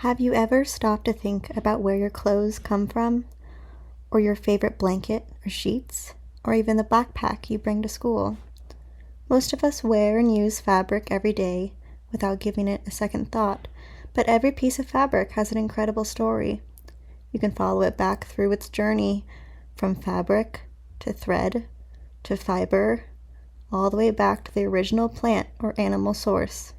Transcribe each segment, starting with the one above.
Have you ever stopped to think about where your clothes come from, or your favorite blanket or sheets, or even the backpack you bring to school? Most of us wear and use fabric every day without giving it a second thought, but every piece of fabric has an incredible story. You can follow it back through its journey from fabric to thread to fiber, all the way back to the original plant or animal source.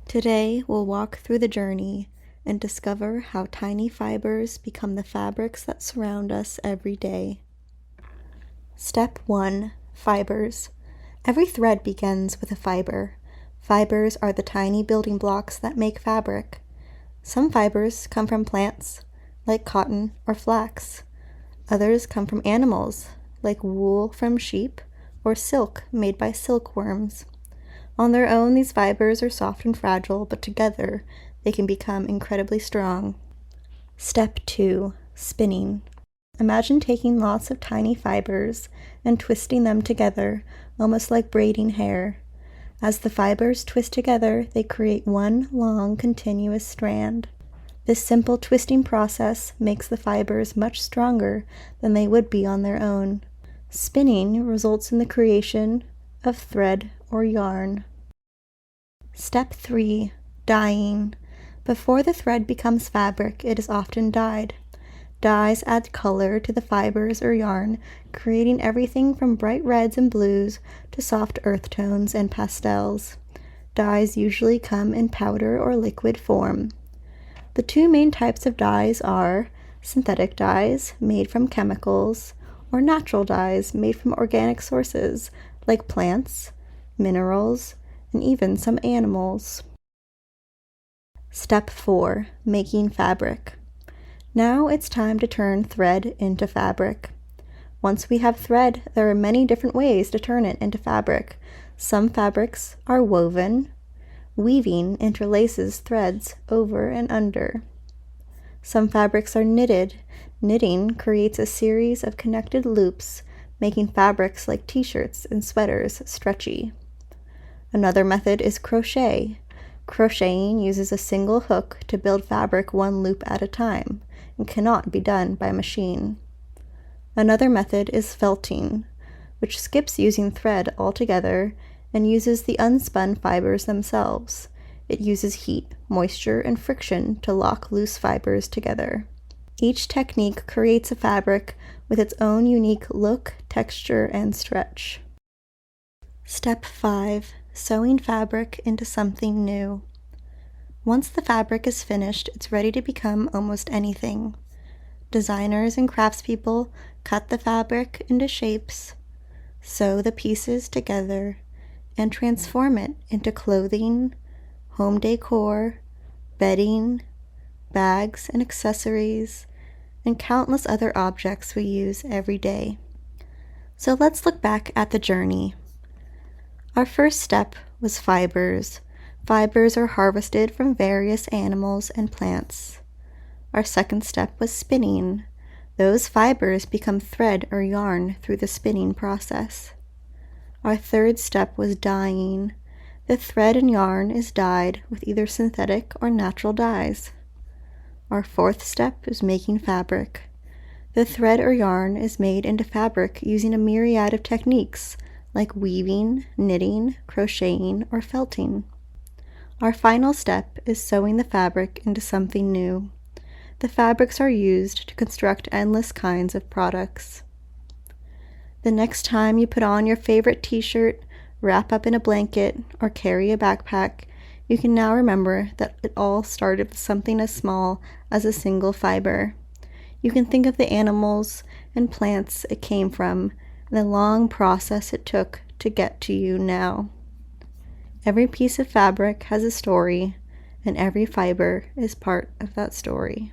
Today, we'll walk through the journey and discover how tiny fibers become the fabrics that surround us every day. Step 1. Fibers. Every thread begins with a fiber. Fibers are the tiny building blocks that make fabric. Some fibers come from plants, like cotton or flax. Others come from animals, like wool from sheep or silk made by silkworms. On their own, these fibers are soft and fragile, but together they can become incredibly strong. Step 2. Spinning. Imagine taking lots of tiny fibers and twisting them together, almost like braiding hair. As the fibers twist together, they create one long, continuous strand. This simple twisting process makes the fibers much stronger than they would be on their own. Spinning results in the creation of thread or yarn. Step 3. Dyeing. Before the thread becomes fabric, it is often dyed. Dyes add color to the fibers or yarn, creating everything from bright reds and blues to soft earth tones and pastels. Dyes usually come in powder or liquid form. The two main types of dyes are synthetic dyes, made from chemicals, or natural dyes, made from organic sources, like plants, minerals, and even some animals. Step 4. Making fabric. Now it's time to turn thread into fabric. Once we have thread, there are many different ways to turn it into fabric. Some fabrics are woven. Weaving interlaces threads over and under. Some fabrics are knitted. Knitting creates a series of connected loops, making fabrics like t-shirts and sweaters stretchy. Another method is crochet. Crocheting uses a single hook to build fabric one loop at a time and cannot be done by machine. Another method is felting, which skips using thread altogether and uses the unspun fibers themselves. It uses heat, moisture, and friction to lock loose fibers together. Each technique creates a fabric with its own unique look, texture, and stretch. Step 5. Sewing fabric into something new. Once the fabric is finished, it's ready to become almost anything. Designers and craftspeople cut the fabric into shapes, sew the pieces together, and transform it into clothing, home decor, bedding, bags and accessories, and countless other objects we use every day. So let's look back at the journey. Our first step was fibers. Fibers are harvested from various animals and plants. Our second step was spinning. Those fibers become thread or yarn through the spinning process. Our third step was dyeing. The thread and yarn is dyed with either synthetic or natural dyes. Our fourth step is making fabric. The thread or yarn is made into fabric using a myriad of techniques like weaving, knitting, crocheting, or felting. Our final step is sewing the fabric into something new. The fabrics are used to construct endless kinds of products. The next time you put on your favorite t-shirt, wrap up in a blanket, or carry a backpack, you can now remember that it all started with something as small as a single fiber. You can think of the animals and plants it came from, and the long process it took to get to you now. Every piece of fabric has a story, and every fiber is part of that story.